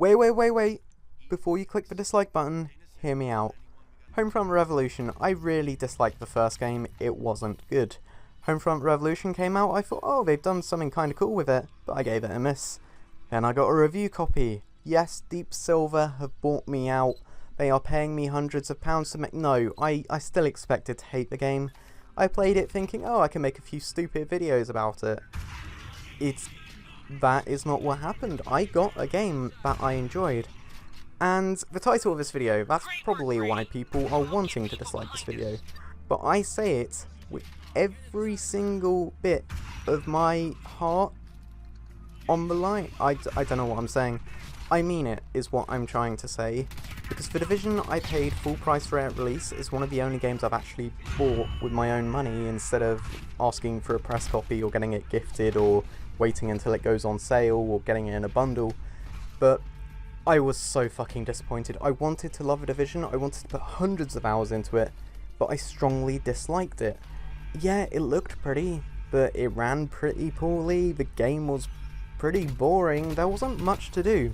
Wait. Before you click the dislike button, hear me out. Homefront Revolution, I really disliked the first game, it wasn't good. Homefront Revolution came out, I thought, oh, they've done something kinda cool with it, but I gave it a miss. Then I got a review copy. Yes, Deep Silver have bought me out. They are paying me hundreds of pounds to make... No, I still expected to hate the game. I played it thinking, oh, I can make a few stupid videos about it. That is not what happened. I got a game that I enjoyed. And the title of this video, that's probably why people are wanting to dislike this video. But I say it with every single bit of my heart on the line. I don't know what I'm saying. I mean it, is what I'm trying to say. Because The Division, I paid full price for at release. It's one of the only games I've actually bought with my own money instead of asking for a press copy or getting it gifted or waiting until it goes on sale or getting it in a bundle. But I was so fucking disappointed. I wanted to love The Division, I wanted to put hundreds of hours into it, but I strongly disliked it. Yeah, it looked pretty, but it ran pretty poorly, the game was pretty boring, there wasn't much to do.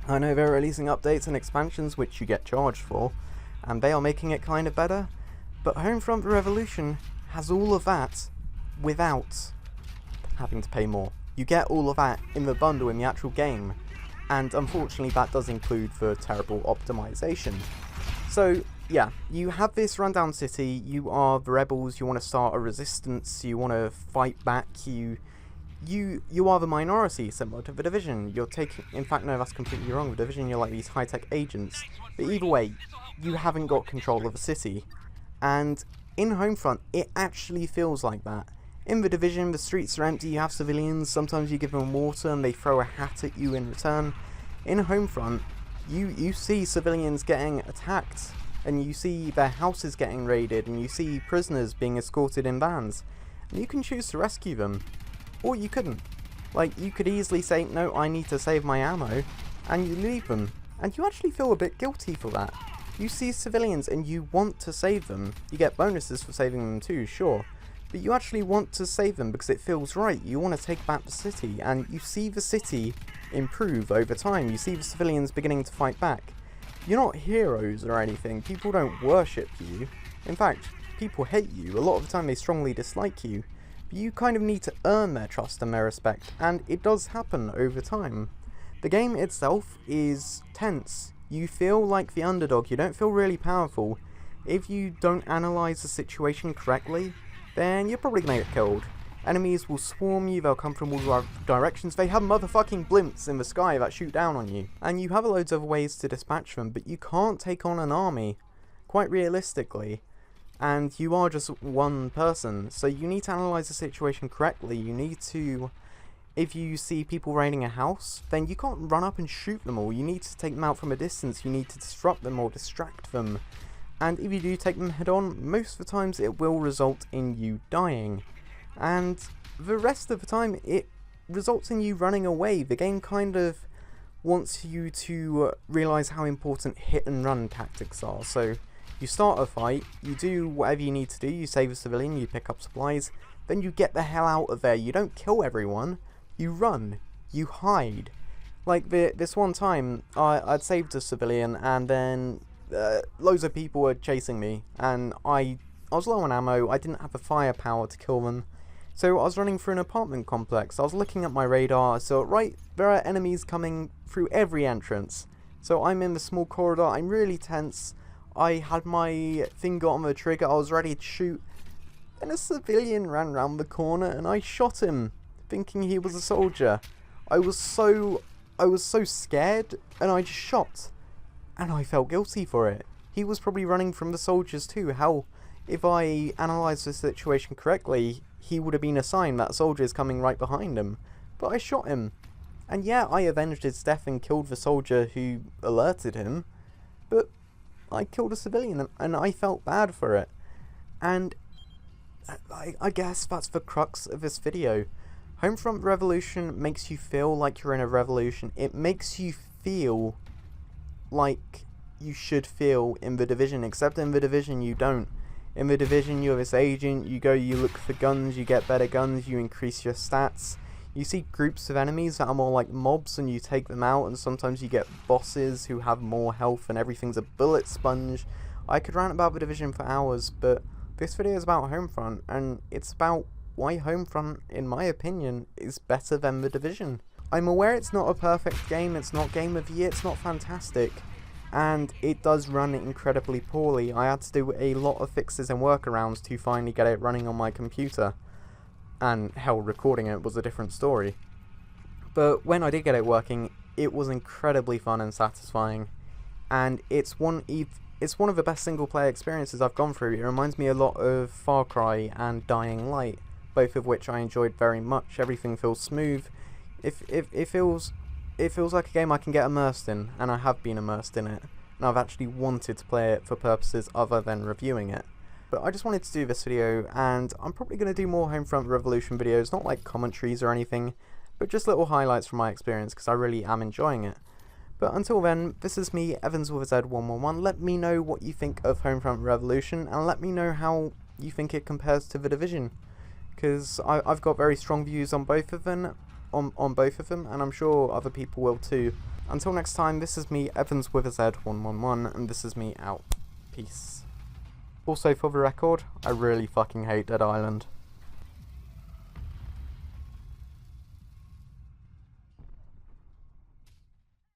I know they're releasing updates and expansions which you get charged for, and they are making it kind of better, but Homefront Revolution has all of that without having to pay more. You get all of that in the bundle in the actual game, and unfortunately that does include the terrible optimization. So yeah, you have this rundown city, you are the rebels, you want to start a resistance, you want to fight back, you are the minority, similar to The Division. You're taking... In fact, no, that's completely wrong. The Division, you're like these high-tech agents. But either way, you haven't got control of the city. And in Homefront, it actually feels like that. In The Division, the streets are empty, you have civilians, sometimes you give them water and they throw a hat at you in return. In Homefront, you see civilians getting attacked, and you see their houses getting raided, and you see prisoners being escorted in vans. And you can choose to rescue them. Or you couldn't. Like, you could easily say, no, I need to save my ammo, and you leave them. And you actually feel a bit guilty for that. You see civilians and you want to save them. You get bonuses for saving them too, sure. But you actually want to save them because it feels right. You want to take back the city, and you see the city improve over time. You see the civilians beginning to fight back. You're not heroes or anything. People don't worship you. In fact, people hate you. A lot of the time they strongly dislike you. You kind of need to earn their trust and their respect, and it does happen over time. The game itself is tense. You feel like the underdog, you don't feel really powerful. If you don't analyse the situation correctly, then you're probably going to get killed. Enemies will swarm you, they'll come from all directions, they have motherfucking blimps in the sky that shoot down on you. And you have loads of ways to dispatch them, but you can't take on an army, quite realistically. And you are just one person, so you need to analyse the situation correctly. You need to, if you see people raiding a house, then you can't run up and shoot them all. You need to take them out from a distance, you need to disrupt them or distract them. And if you do take them head on, most of the times it will result in you dying. And the rest of the time it results in you running away. The game kind of wants you to realise how important hit and run tactics are. So you start a fight, you do whatever you need to do, you save a civilian, you pick up supplies, then you get the hell out of there. You don't kill everyone, you run, you hide. Like this one time, I'd saved a civilian and then loads of people were chasing me, and I was low on ammo, I didn't have the firepower to kill them. So I was running through an apartment complex, I was looking at my radar, so right, there are enemies coming through every entrance. So I'm in the small corridor, I'm really tense. I had my finger on the trigger, I was ready to shoot, and a civilian ran round the corner and I shot him, thinking he was a soldier. I was so scared, and I just shot, and I felt guilty for it. He was probably running from the soldiers too. Hell, if I analysed the situation correctly, he would have been a sign that soldier is coming right behind him. But I shot him, and yeah, I avenged his death and killed the soldier who alerted him, but I killed a civilian, and I felt bad for it. And I guess that's the crux of this video. Homefront Revolution makes you feel like you're in a revolution. It makes you feel like you should feel in The Division, except in The Division you don't. In The Division you're this agent, you go, you look for guns, you get better guns, you increase your stats, You see groups of enemies that are more like mobs and you take them out, and sometimes you get bosses who have more health and everything's a bullet sponge. I could rant about The Division for hours, but this video is about Homefront, and it's about why Homefront, in my opinion, is better than The Division. I'm aware it's not a perfect game, it's not Game of the Year, it's not fantastic, and it does run incredibly poorly. I had to do a lot of fixes and workarounds to finally get it running on my computer. And hell, recording it was a different story. But when I did get it working, it was incredibly fun and satisfying, and it's one of the best single player experiences I've gone through. It reminds me a lot of Far Cry and Dying Light, both of which I enjoyed very much. Everything feels smooth. It feels like a game I can get immersed in, and I have been immersed in it, and I've actually wanted to play it for purposes other than reviewing it. But I just wanted to do this video, and I'm probably going to do more Homefront Revolution videos, not like commentaries or anything, but just little highlights from my experience, because I really am enjoying it. But until then, this is me, Evans with a Z111. Let me know what you think of Homefront Revolution, and let me know how you think it compares to The Division, because I've got very strong views on both of them, and I'm sure other people will too. Until next time, this is me, Evans with a Z111, and this is me out. Peace. Also, for the record, I really fucking hate Dead Island.